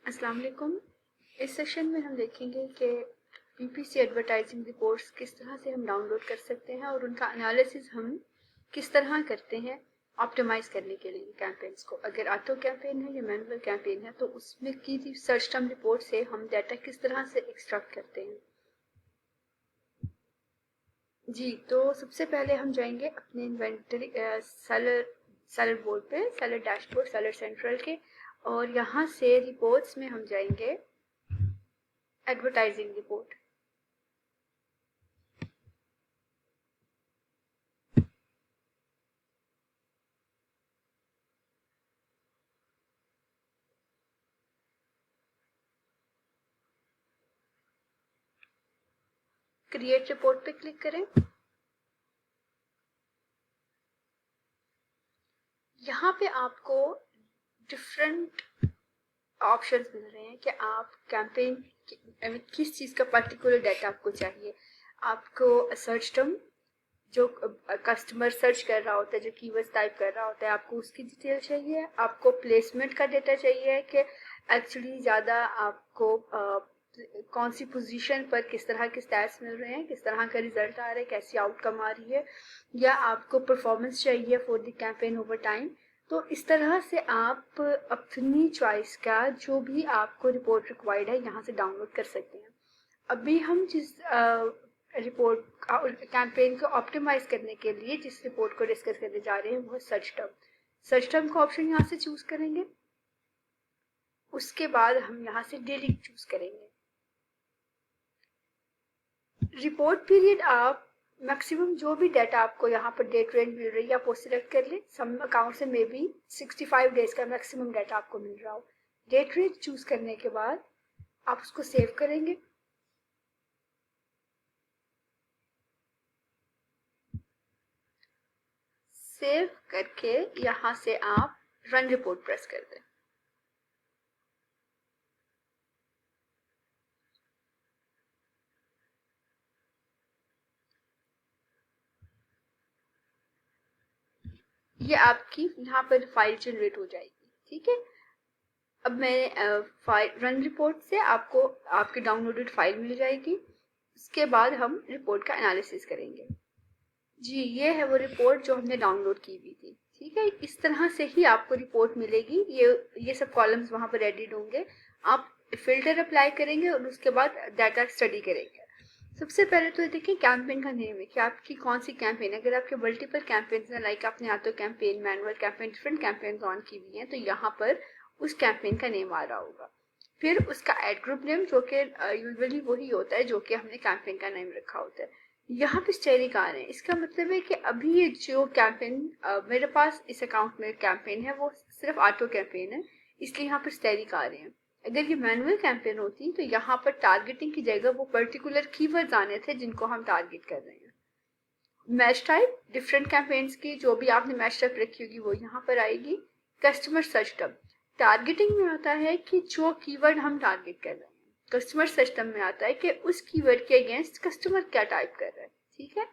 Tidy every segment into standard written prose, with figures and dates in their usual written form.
अस्सलाम वालेकुम। इस सेशन में हम देखेंगे कि पीपीसी एडवर्टाइजिंग रिपोर्ट्स किस तरह से हम डाउनलोड कर सकते हैं और उनका एनालिसिस हम किस तरह करते हैं ऑप्टिमाइज करने के लिए कैंपेन्स को। अगर ऑटो कैंपेन है या मैनुअल कैंपेन है तो उसमें की सर्च टर्म रिपोर्ट से हम डाटा किस तरह से एक्सट्रैक्ट करते हैं। जी, तो सबसे पहले हम जाएंगे अपने इन्वेंटरी सेलर बोर्ड पे, सेलर डैशबोर्ड, सेलर सेंट्रल के, और यहाँ से रिपोर्ट्स में हम जाएंगे एडवर्टाइजिंग रिपोर्ट। क्रिएट रिपोर्ट पे क्लिक करें। यहाँ पे आपको डिफरेंट ऑप्शंस मिल रहे हैं कि आप कैंपेन किस चीज़ का पर्टिकुलर डाटा आपको चाहिए। आपको सर्च टर्म जो कस्टमर सर्च कर रहा होता है, जो कीवर्ड्स टाइप कर रहा होता है, आपको उसकी डिटेल चाहिए। आपको प्लेसमेंट का डाटा चाहिए कि एक्चुअली ज़्यादा आपको कौन सी पोजीशन पर किस तरह के स्टैट्स मिल रहे हैं, किस तरह का रिजल्ट आ रहा है, कैसी आउटकम आ रही है, या आपको परफॉर्मेंस चाहिए for the campaign over time. तो इस तरह से आप अपनी चॉइस का जो भी आपको रिपोर्ट रिक्वायर्ड है यहाँ से डाउनलोड कर सकते हैं। अभी हम जिस रिपोर्ट कैंपेन को ऑप्टिमाइज करने के लिए जिस रिपोर्ट को डिस्कस करने जा रहे हैं वो है सर्च टर्म। सर्च टर्म का ऑप्शन यहाँ से चूज करेंगे। उसके बाद हम यहाँ से डेली चूज करेंगे। रिपोर्ट पीरियड आप मैक्सिमम जो भी डाटा आपको यहाँ पर डेट रेंज मिल रही है आप वो सिलेक्ट कर लें। सम अकाउंट से मे बी 65 डेज का मैक्सिमम डाटा आपको मिल रहा हो। डेट रेंज चूज करने के बाद आप उसको सेव करेंगे। सेव करके यहाँ से आप रन रिपोर्ट प्रेस कर दें। ये आपकी यहाँ पर फाइल जनरेट हो जाएगी। ठीक है, अब मैं फाइल रन रिपोर्ट से आपको आपकी डाउनलोडेड फाइल मिल जाएगी। उसके बाद हम रिपोर्ट का एनालिसिस करेंगे। जी, ये है वो रिपोर्ट जो हमने डाउनलोड की हुई थी। ठीक है, इस तरह से ही आपको रिपोर्ट मिलेगी। ये सब कॉलम्स वहां पर एडिट होंगे। आप फिल्टर अप्लाई करेंगे और उसके बाद डाटा स्टडी करेंगे। सबसे पहले तो देखिए कैंपेन का नेम है कि आपकी कौन सी कैंपेन। अगर आपके मल्टीपल कैंपेन हैं, लाइक आपने auto campaign, manual campaign, different campaign on की हुई हैं, तो यहाँ पर उस कैंपेन का नेम आ रहा होगा। फिर उसका एड ग्रुप नेम जो कि यूजुअली वही होता है जो कि हमने कैंपेन का नेम रखा होता है। यहाँ पे स्टेरिक आ रहे हैं, इसका मतलब है कि अभी ये जो कैंपेन मेरे पास इस अकाउंट में कैंपेन है वो सिर्फ ऑटो कैंपेन है, इसलिए यहाँ पर स्टेरिक आ रहे हैं। अगर ये मैनुअल कैंपेन होती तो यहाँ पर टारगेटिंग की जगह वो पर्टिकुलर कीवर्ड्स आने थे जिनको हम टारगेट कर रहे हैं। मैच टाइप डिफरेंट कैंपेन्स की जो भी आपने मैच टाइप रखी होगी वो यहाँ पर आएगी। कस्टमर सर्च टर्म टारगेटिंग में आता है कि जो कीवर्ड हम टारगेट कर रहे हैं। कस्टमर सर्च टर्म में आता है कि उस कीवर्ड के अगेंस्ट कस्टमर क्या टाइप कर रहा है। ठीक है,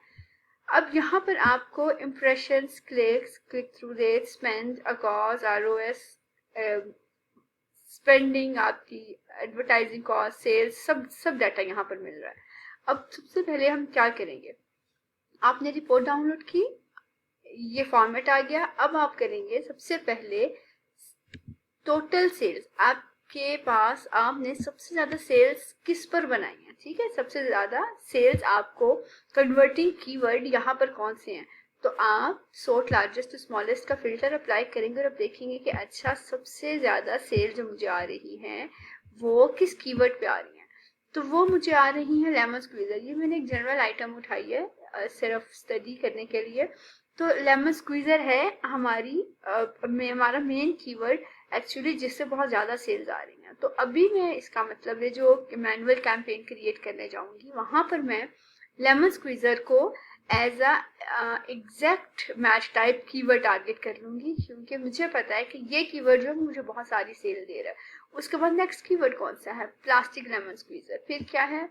अब यहाँ पर आपको impressions, clicks, click through rate, spend, ACoS, ROAS, spending, आपकी एडवर्टाइजिंग कॉस्ट, सेल्स, सब डाटा यहाँ पर मिल रहा है। अब सबसे पहले हम क्या करेंगे, आपने रिपोर्ट डाउनलोड की, ये फॉर्मेट आ गया। अब आप करेंगे सबसे पहले टोटल सेल्स। आपके पास आपने सबसे ज्यादा सेल्स किस पर बनाई है। ठीक है, सबसे ज्यादा सेल्स आपको कन्वर्टिंग कीवर्ड यहाँ पर कौन से हैं, तो आप सॉर्ट लार्जेस्ट टू स्मॉलेस्ट का फिल्टर अप्लाई करेंगे और अब देखेंगे कि अच्छा सबसे ज्यादा सेल जो मुझे आ रही है वो किस कीवर्ड पे आ रही है। तो वो मुझे आ रही है लेमन स्क्वीजर। ये मैंने एक जनरल आइटम उठाई है सिर्फ स्टडी करने के लिए। तो लेमन स्क्वीजर है हमारा मेन कीवर्ड एक्चुअली जिससे बहुत ज्यादा सेल्स आ रही हैं। तो अभी मैं इसका मतलब है जो मैनुअल कैंपेन क्रिएट करने जाऊंगी वहां पर मैं लेमन स्क्वीजर को as a exact match type keyword target कर लूंगी, क्योंकि मुझे पता है कि ये कीवर्ड जो मुझे बहुत सारी सेल दे रहा है। उसके बाद नेक्स्ट कीवर्ड कौन सा है, प्लास्टिक लेमन स्क्वीजर, फिर क्या है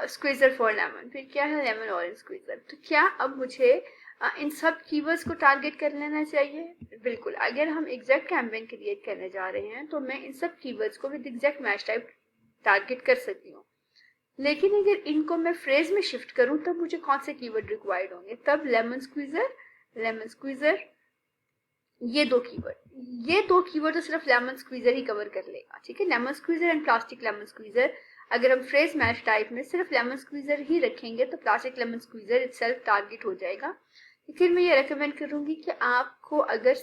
स्क्वीजर फॉर लेमन, फिर क्या है लेमन ऑरेंज स्क्वीजर। तो क्या अब मुझे इन सब कीवर्ड्स को टारगेट कर लेना चाहिए। बिल्कुल, अगर हम एग्जैक्ट कैंपेन क्रिएट करने जा रहे हैं तो मैं इन सब कीवर्ड्स को with exact match type target कर सकती हूँ। लेकिन अगर इनको मैं फ्रेज में शिफ्ट करूं तब मुझे कौन से कीवर्ड रिक्वायर्ड होंगे? तब लेमन स्क्वीजर, ये दो कीवर्ड तो सिर्फ लेमन स्क्वीजर ही कवर कर लेगा, ठीक है। Lemon squeezer and plastic lemon squeezer, अगर हम फ्रेज मैच टाइप में सिर्फ लेमन स्क्वीजर ही रखेंगे तो plastic lemon squeezer itself target हो जाएगा। लेकिन मैं ये रेकमेंड करूंगी कि आपको अगर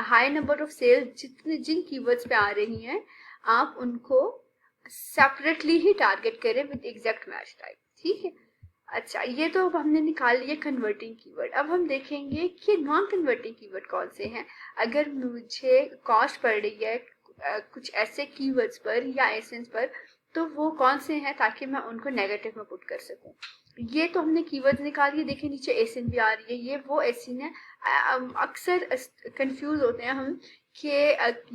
हाई नंबर ऑफ सेल जिन कीवर्ड्स पे आ रही हैं आप उनको सेपरेटली ही टारगेट करें विद एग्जैक्ट मैच टाइप, ठीक है। अच्छा, ये तो अब हमने निकाल लिया कन्वर्टिंग कीवर्ड। अब हम देखेंगे कि नॉन कन्वर्टिंग कीवर्ड कौन से हैं। अगर मुझे कॉस्ट पड़ रही है कुछ ऐसे कीवर्ड्स पर या एसेंस पर, तो वो कौन से हैं ताकि मैं उनको नेगेटिव में पुट कर सकूं। ये तो हमने कीवर्ड्स निकाल लिए। देखिए नीचे एसिन भी आ रही है, ये वो एसिन है। अक्सर कंफ्यूज होते हैं हम कि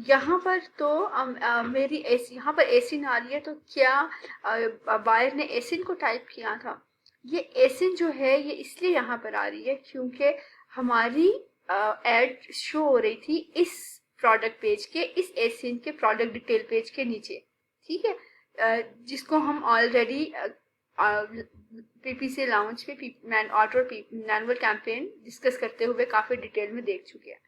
यहाँ पर तो मेरी यहाँ पर एसिन आ रही है तो क्या बायर ने एसिन को टाइप किया था। ये एसिन जो है ये इसलिए यहाँ पर आ रही है क्योंकि हमारी एड शो हो रही थी इस प्रोडक्ट पेज के, इस एसिन के प्रोडक्ट डिटेल पेज के नीचे, ठीक है, जिसको हम ऑलरेडी पीपीसी लाउंज पे ऑटो मैनुअल कैंपेन डिस्कस करते हुए काफी डिटेल में देख चुके हैं।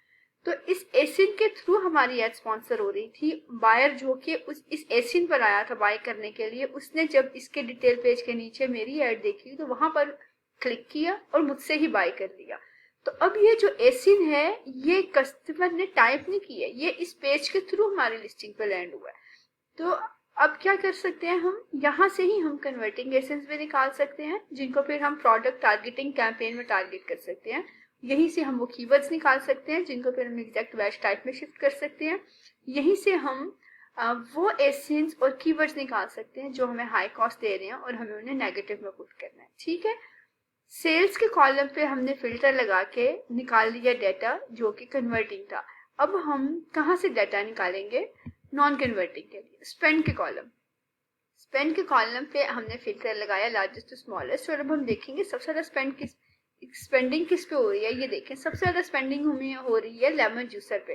तो इस एसिन के थ्रू हमारी एड स्पॉन्सर हो रही थी। बायर जो कि इस एसिन पर आया था बाय करने के लिए, उसने जब इसके डिटेल पेज के नीचे मेरी एड देखी तो वहां पर क्लिक किया और मुझसे ही बाय कर लिया। तो अब ये जो एसिन है ये कस्टमर ने टाइप नहीं की है, ये इस पेज के थ्रू हमारी लिस्टिंग पे लैंड हुआ है। तो अब क्या कर सकते हैं हम, यहाँ से ही हम कन्वर्टिंग एसेंस भी निकाल सकते हैं जिनको फिर हम प्रोडक्ट टारगेटिंग कैंपेन में टारगेट कर सकते हैं। यहीं से हम वो कीवर्ड्स निकाल सकते हैं जिनको फिर हम एग्जैक्ट मैच टाइप में शिफ्ट कर सकते हैं। यहीं से हम वो एसेंस और कीवर्ड्स निकाल सकते हैं जो हमें हाई कॉस्ट दे रहे हैं और हमें उन्हें नेगेटिव में पुट करना है, ठीक है। सेल्स के कॉलम पे हमने फिल्टर लगा के निकाल लिया डाटा जो कि कन्वर्टिंग था। अब हम कहाँ से डाटा निकालेंगे नॉन कन्वर्टिंग के लिए? स्पेंड के कॉलम पे हमने फिल्टर लगाया लार्जेस्ट टू स्मॉलेस्ट, और अब हम देखेंगे सबसे ज्यादा स्पेंडिंग किस पे हो रही है। ये देखें सबसे ज्यादा स्पेंडिंग हमें हो रही है लेमन जूसर पे।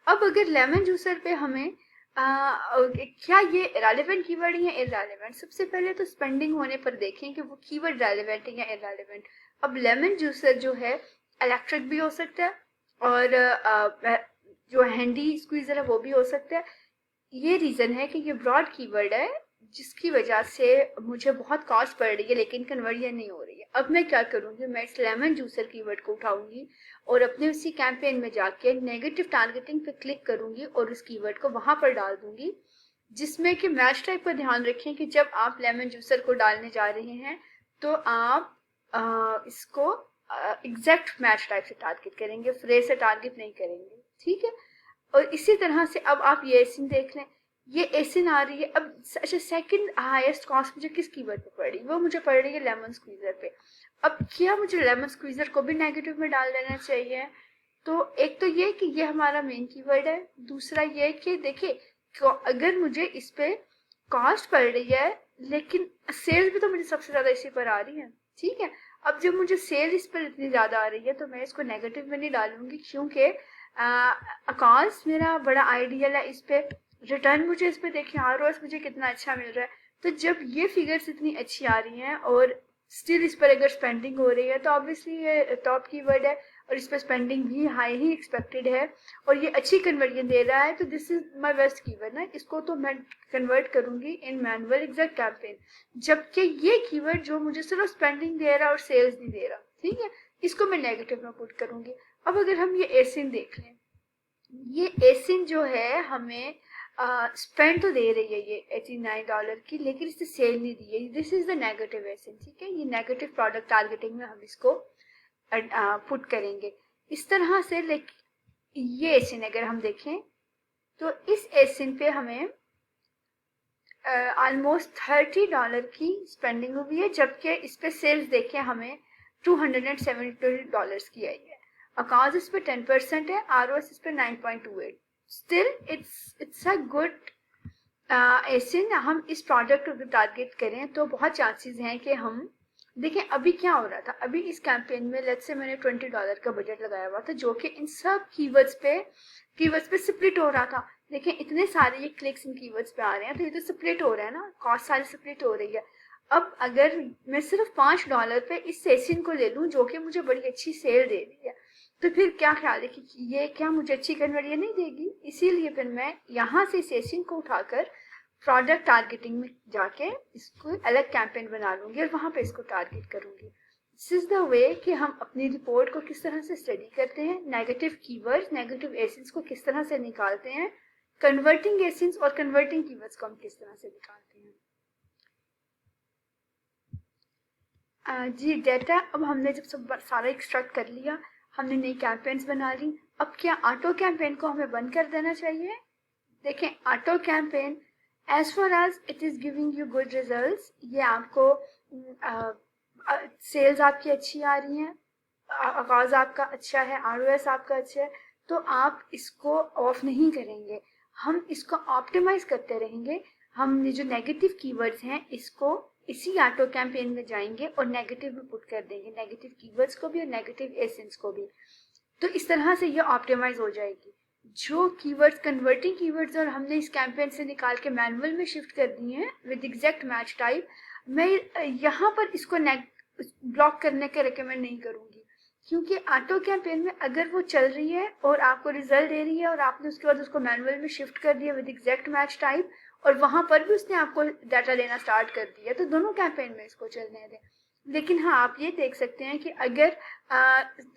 अब अगर लेमन जूसर पे हमें क्या ये रेलेवेंट कीवर्ड है इररेलेवेंट? सबसे पहले तो स्पेंडिंग होने पर देखें कि वो कीवर्ड रेलेवेंट है या इररेलेवेंट। अब लेमन जूसर जो है इलेक्ट्रिक भी हो सकता है और जो हैंडी स्क्वीजर है वो भी हो सकता है। ये रीजन है कि ये ब्रॉड कीवर्ड है जिसकी वजह से मुझे बहुत कॉस्ट पड़ रही है लेकिन कन्वर्जन नहीं हो रही है। अब मैं क्या करूंगी, मैं इस लेमन जूसर कीवर्ड को उठाऊंगी और अपने उसी कैंपेन में जाके नेगेटिव टारगेटिंग पे क्लिक करूंगी और उस कीवर्ड को वहां पर डाल दूंगी, जिसमें कि मैच टाइप का ध्यान रखें कि जब आप लेमन जूसर को डालने जा रहे हैं तो आप इसको एग्जैक्ट मैच टाइप से टारगेट करेंगे, फ्रेज से टारगेट नहीं करेंगे, ठीक है। और इसी तरह से अब आप ये एसिन देख लें, ये एसिन आ रही है। अब अच्छा, सेकंड हाईएस्ट कॉस्ट मुझे किस कीवर्ड पे पड़ रही है? वो मुझे पड़ रही है लेमन स्क्वीजर पे। अब क्या मुझे लेमन स्क्वीजर को भी नेगेटिव में डाल देना चाहिए? तो एक तो ये कि ये हमारा मेन कीवर्ड है, दूसरा ये कि देखिए अगर मुझे इस पे कॉस्ट पड़ रही है लेकिन सेल्स भी तो मुझे सबसे ज्यादा इसी पर आ रही है, ठीक है। अब जब मुझे सेल इस पर इतनी ज्यादा आ रही है तो मैं इसको नेगेटिव में नहीं डालूंगी क्योंकि अकाउंट्स मेरा बड़ा आइडियल है। इस पे रिटर्न मुझे इस पे देखिए आरओएस मुझे कितना अच्छा मिल रहा है। तो जब ये फिगर्स इतनी अच्छी आ रही हैं और स्टिल इस पर अगर स्पेंडिंग हो रही है तो ऑब्वियसली ये टॉप कीवर्ड है और इस पर स्पेंडिंग भी हाई ही एक्सपेक्टेड है और ये अच्छी कन्वर्जन दे रहा है। तो this is my best keyword ना, इसको तो मैं कन्वर्ट करूंगी इन मैनुअल एग्जैक्ट कैंपेन। जबकि ये कीवर्ड जो मुझे सिर्फ स्पेंडिंग दे रहा है और सेल्स नहीं दे रहा, ठीक है, इसको मैं नेगेटिव में पुट करूंगी। अब अगर हम ये एसिन देख लें, ये एसिन जो है हमें स्पेंड तो दे रही है ये $89 की, लेकिन इससे सेल नहीं दी है। दिस इज द नेगेटिव एसिन, ठीक है। ये नेगेटिव प्रोडक्ट टारगेटिंग में हम इसको पुट करेंगे इस तरह से। ये एसिन अगर हम देखें तो इस एसिन पे हमें ऑलमोस्ट $30 की स्पेंडिंग हुई है, जबकि इस पे सेल्स देखें हमें $272 की आई है। अकाउंट्स इस पे 10% है, आरओएस इस पे 9.28। Still it's a good ASIN. हम इस प्रोडक्ट को टारगेट करें तो बहुत चांसेस हैं कि हम देखिए अभी क्या हो रहा था, अभी इस कैंपेन में लेट्स से मैंने $20 का बजट लगाया हुआ था जो कि इन सब कीवर्ड्स पे स्प्लिट हो रहा था। देखिए इतने सारे ये क्लिक्स इन कीवर्ड्स पे आ रहे हैं, तो ये तो स्प्लिट हो रहा है ना, कॉस्ट सारी स्प्लिट हो रही है। अब अगर मैं सिर्फ $5 पे इस सेशन को ले लूं जो कि मुझे बड़ी अच्छी सेल दे रही है, तो फिर क्या ख्याल है कि ये क्या मुझे अच्छी कन्वर्जन नहीं देगी? इसीलिए फिर मैं यहाँ से सेशन को उठाकर प्रोडक्ट टारगेटिंग में जाके इसको अलग कैंपेन बना लूंगी और वहां पे इसको टारगेट करूंगी। दिस इज द वे कि हम अपनी रिपोर्ट को किस तरह से स्टडी करते हैं, नेगेटिव कीवर्ड्स, नेगेटिव एसेंस को किस तरह से निकालते हैं, कन्वर्टिंग एसेंस और कन्वर्टिंग कीवर्ड्स को हम किस तरह से निकालते हैं। जी डेटा अब हमने जब सब सारा एक्सट्रैक्ट कर लिया, हमने नई कैंपेन्स बना ली, अब क्या ऑटो कैंपेन को हमें बंद कर देना चाहिए? देखें auto campaign as far as it is giving you good results, ये आपको सेल्स आपकी अच्छी आ रही हैं, आगाज आपका अच्छा है, आरओएस आपका अच्छा है, तो आप इसको ऑफ नहीं करेंगे, हम इसको ऑप्टिमाइज करते रहेंगे। हम ये जो नेगेटिव कीवर्ड्स हैं इसको इसी ऑटो कैंपेन में जाएंगे और नेगेटिव में पुट कर देंगे, नेगेटिव कीवर्ड्स को भी और नेगेटिव एसेंस को भी। तो इस तरह से ये ऑप्टिमाइज हो जाएगी। जो कीवर्ड्स कन्वर्टिंग कीवर्ड्स और हमने इस कैंपेन से निकाल के मैनुअल में शिफ्ट कर दिए हैं विद एग्जैक्ट मैच टाइप, मैं यहाँ पर इसको ब्लॉक करने के रिकमेंड नहीं करूंगी, क्योंकि ऑटो कैंपेन में अगर वो चल रही है और आपको रिजल्ट दे रही है और आपने उसके बाद उसको मैनुअल में शिफ्ट कर दिया विद एग्जैक्ट मैच टाइप और वहां पर भी उसने आपको डाटा देना स्टार्ट कर दिया, तो दोनों कैंपेन में इसको चलने दें। लेकिन हाँ आप ये देख सकते हैं कि अगर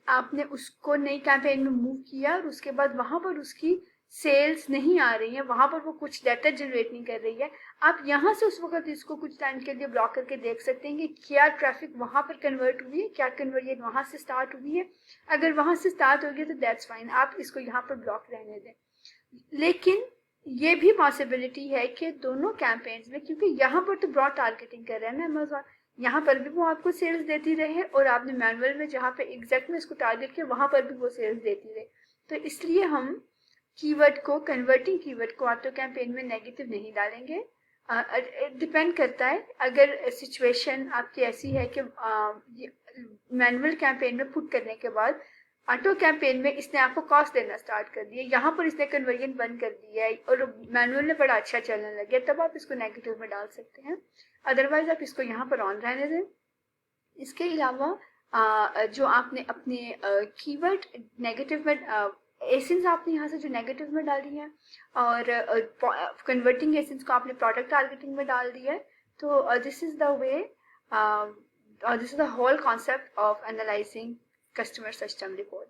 आपने उसको नई कैंपेन में मूव किया और उसके बाद वहां पर उसकी सेल्स नहीं आ रही है, वहां पर वो कुछ डाटा जनरेट नहीं कर रही है, आप यहाँ से उस वक्त इसको कुछ टाइम के लिए ब्लॉक करके देख सकते हैं कि क्या ट्रैफिक वहां पर कन्वर्ट हुई है, क्या कन्वर्जन वहां से स्टार्ट हुई है। अगर वहां से स्टार्ट होगी तो दैट्स फाइन, आप इसको यहाँ पर ब्लॉक रहने दें। लेकिन ये भी पॉसिबिलिटी है कि दोनों कैंपेन्स में, क्योंकि यहाँ पर तो ब्रॉड टारगेटिंग कर रहे हैं ना अमेज़न, यहाँ पर भी वो आपको सेल्स देती रहे और आपने मैनुअल में जहाँ पे एग्जैक्ट में इसको टारगेट किया वहां पर भी वो सेल्स देती रहे। तो इसलिए हम कीवर्ड को, कन्वर्टिंग कीवर्ड को ऑटो कैंपेन में नेगेटिव नहीं डालेंगे। डिपेंड करता है, अगर सिचुएशन आपकी ऐसी है कि मैनुअल कैंपेन में पुट करने के बाद ऑटो कैंपेन में इसने आपको कॉस्ट देना स्टार्ट कर दिया, यहाँ पर इसने कन्वर्जन बंद कर दिया है और मैनुअल में बड़ा अच्छा चलने लग गया, तब आप इसको नेगेटिव में डाल सकते हैं। अदरवाइज आप इसको यहाँ पर ऑन रहने दें। इसके अलावा जो आपने अपने कीवर्ड नेगेटिव में एसेंस आपने यहाँ से जो नेगेटिव में डाली है और कन्वर्टिंग एसेंस को आपने प्रोडक्ट टारगेटिंग में डाल दिया है, तो this is the way, this is the whole concept of analysing customer system report.